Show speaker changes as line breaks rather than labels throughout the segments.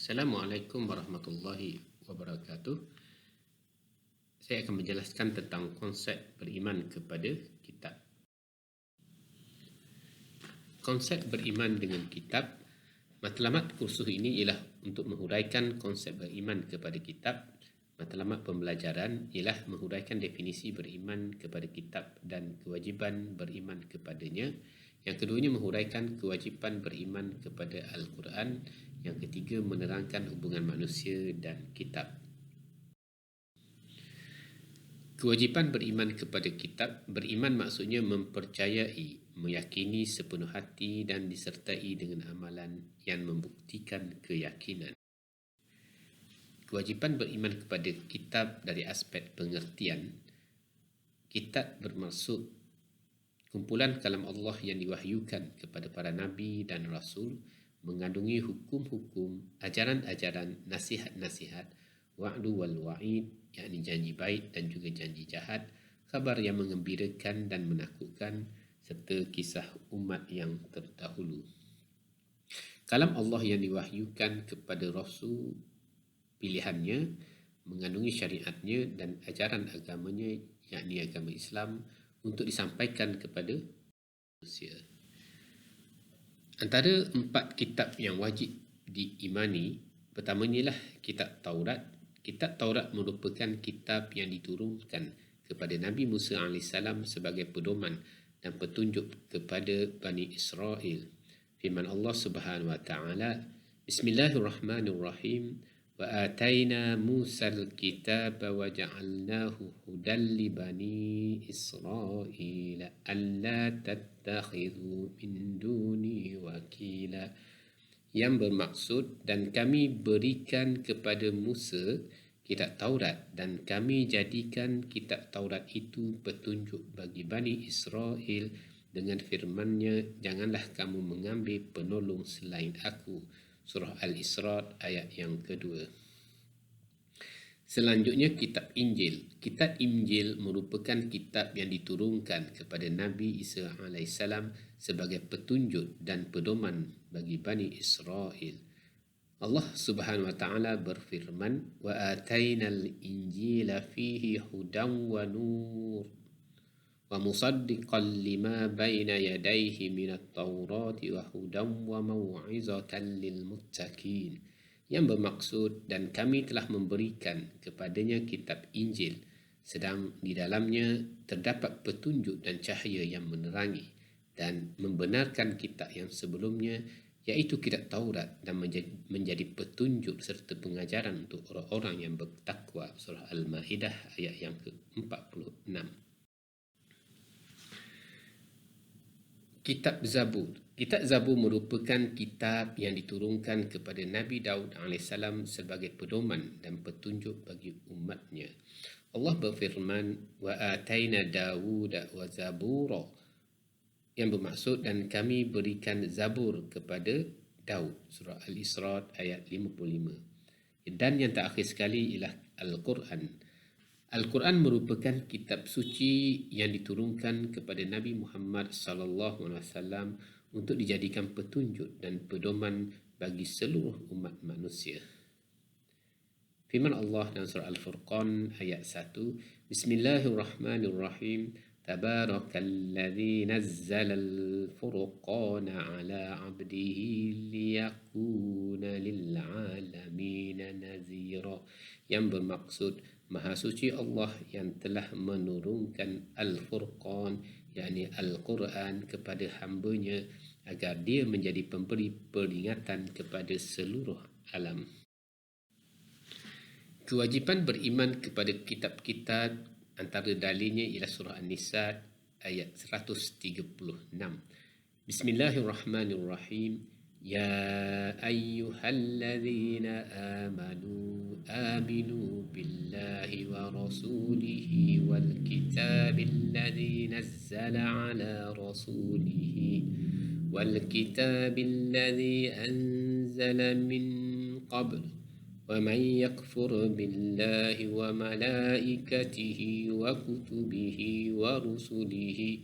Assalamualaikum warahmatullahi wabarakatuh. Saya akan menjelaskan tentang konsep beriman kepada kitab. Konsep beriman dengan kitab. Matlamat kursus ini ialah untuk menghuraikan konsep beriman kepada kitab. Matlamat pembelajaran ialah menghuraikan definisi beriman kepada kitab dan kewajiban beriman kepadanya. Yang keduanya menghuraikan kewajipan beriman kepada Al-Quran. Yang ketiga menerangkan hubungan manusia dan kitab. Kewajipan beriman kepada kitab. Beriman maksudnya mempercayai, meyakini sepenuh hati dan disertai dengan amalan yang membuktikan keyakinan. Kewajipan beriman kepada kitab dari aspek pengertian. Kitab bermaksud kumpulan kalam Allah yang diwahyukan kepada para nabi dan rasul, mengandungi hukum-hukum, ajaran-ajaran, nasihat-nasihat, wa'du wal wa'id, yakni janji baik dan juga janji jahat, khabar yang mengembirakan dan menakutkan, serta kisah umat yang terdahulu. Kalam Allah yang diwahyukan kepada rasul pilihannya, mengandungi syariatnya dan ajaran agamanya, yakni agama Islam, untuk disampaikan kepada manusia. Antara 4 kitab yang wajib diimani, pertamanya ialah kitab Taurat. Kitab Taurat merupakan kitab yang diturunkan kepada Nabi Musa AS sebagai pedoman dan petunjuk kepada Bani Israel. Firman Allah Subhanahu Wa Taala, Bismillahirrahmanirrahim. Wa ataina Musa al-kitaba wa ja'alnahu hudan li bani Israil alla tattakhidhu min duni wakila. Yang bermaksud, dan kami berikan kepada Musa kitab Taurat dan kami jadikan kitab Taurat itu petunjuk bagi Bani Israel dengan firman-Nya, janganlah kamu mengambil penolong selain aku. Surah Al-Isra ayat yang kedua. Selanjutnya kitab Injil. Kitab Injil merupakan kitab yang diturunkan kepada Nabi Isa AS sebagai petunjuk dan pedoman bagi Bani Israel. Allah Subhanahu Wa Taala berfirman, wa atainal injila fihi hudan wa nur wa musaddiqan lima baina yadayhi minat taurati wa hudan wa mau'izatan lil muttaqin. Yang bermaksud, dan kami telah memberikan kepadanya kitab Injil, sedang di dalamnya terdapat petunjuk dan cahaya yang menerangi dan membenarkan kitab yang sebelumnya, iaitu kitab Taurat, dan menjadi petunjuk serta pengajaran untuk orang-orang yang bertakwa. Surah Al-Ma'idah ayat yang ke-46. Kitab Zabur. Kitab Zabur merupakan kitab yang diturunkan kepada Nabi Daud AS sebagai pedoman dan petunjuk bagi umatnya. Allah berfirman, wa ataina Dawuda wa Zabura, yang bermaksud, dan kami berikan Zabur kepada Daud. Surah Al-Isra ayat 55. Dan yang terakhir sekali ialah Al-Quran. Al-Quran merupakan kitab suci yang diturunkan kepada Nabi Muhammad SAW untuk dijadikan petunjuk dan pedoman bagi seluruh umat manusia. Firman Allah dalam surah Al-Furqan ayat 1, Bismillahirrahmanirrahim. Tabarakalladzi nazzala al-furqana ala 'abdihi liyakuna lil 'alamin nazira. Yang bermaksud, Maha suci Allah yang telah menurunkan Al-Furqan, yakni Al-Quran, kepada hamba-Nya agar dia menjadi pemberi peringatan kepada seluruh alam. Kewajipan beriman kepada kitab-kitab, antara dalilnya ialah surah An-Nisa ayat 136. Bismillahirrahmanirrahim. Ya ayyuhalladzina amanu aminu billahi wa rasulihi wal kitabil ladzi nazzala ala rasulihi wal kitabil ladzi anzala min qabl wa man yakfur billahi wa malaikatihi wa kutubihi wa rusulihi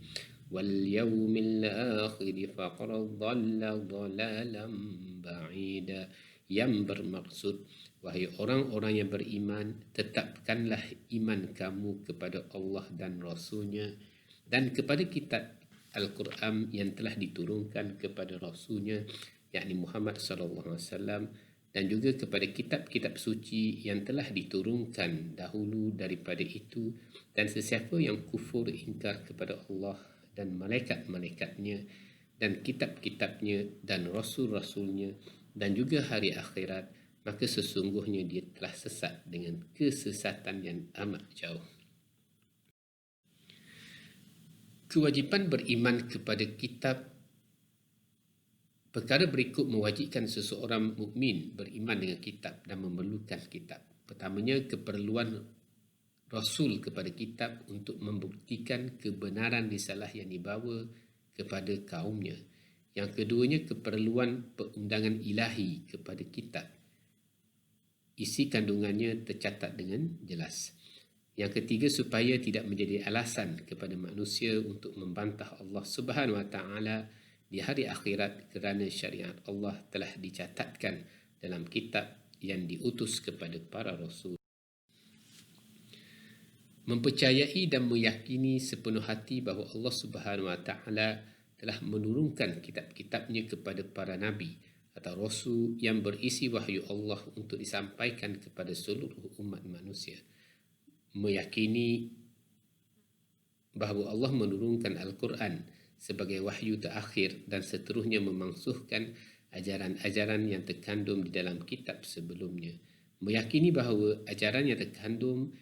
wal yawmil akhir faqad dhalla dhalalan ba'ida. yang bermaksud, wahai orang-orang yang beriman, tetapkanlah iman kamu kepada Allah dan Rasulnya dan kepada kitab Al-Quran yang telah diturunkan kepada Rasulnya, yakni Muhammad SAW, dan juga kepada kitab-kitab suci yang telah diturunkan dahulu daripada itu, dan sesiapa yang kufur ingkar kepada Allah dan malaikat-malaikatnya dan kitab-kitabnya dan rasul-rasulnya dan juga hari akhirat, maka sesungguhnya dia telah sesat dengan kesesatan yang amat jauh. Kewajipan beriman kepada kitab. Perkara berikut mewajibkan seseorang mukmin beriman dengan kitab dan memerlukan kitab. Pertamanya, keperluan Rasul kepada kitab untuk membuktikan kebenaran risalah yang dibawa kepada kaumnya. Yang keduanya, keperluan perundangan ilahi kepada kitab. Isi kandungannya tercatat dengan jelas. Yang ketiga, supaya tidak menjadi alasan kepada manusia untuk membantah Allah Subhanahu Wa Taala di hari akhirat, kerana syariat Allah telah dicatatkan dalam kitab yang diutus kepada para rasul. Mempercayai dan meyakini sepenuh hati bahawa Allah Subhanahu Wa Taala telah menurunkan kitab-kitabnya kepada para nabi atau rasul yang berisi wahyu Allah untuk disampaikan kepada seluruh umat manusia. Meyakini bahawa Allah menurunkan Al-Quran sebagai wahyu terakhir dan seterusnya memangsuhkan ajaran-ajaran yang terkandung di dalam kitab sebelumnya. Meyakini bahawa ajaran yang terkandung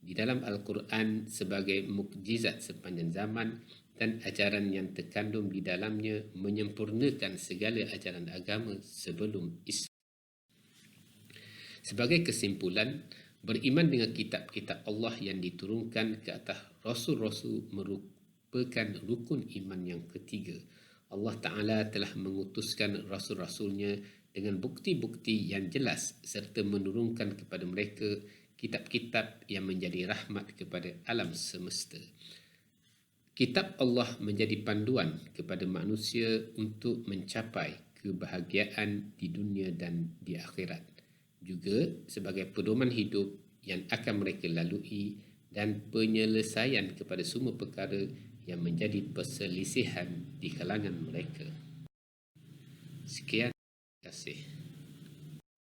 di dalam Al-Quran sebagai mukjizat sepanjang zaman dan ajaran yang terkandung di dalamnya menyempurnakan segala ajaran agama sebelum Islam. Sebagai kesimpulan, beriman dengan kitab-kitab Allah yang diturunkan ke atas Rasul-Rasul merupakan rukun iman yang ketiga. Allah Ta'ala telah mengutuskan Rasul-Rasulnya dengan bukti-bukti yang jelas serta menurunkan kepada mereka kitab-kitab yang menjadi rahmat kepada alam semesta. Kitab Allah menjadi panduan kepada manusia untuk mencapai kebahagiaan di dunia dan di akhirat, juga sebagai pedoman hidup yang akan mereka lalui dan penyelesaian kepada semua perkara yang menjadi perselisihan di kalangan mereka. Sekian, terima kasih.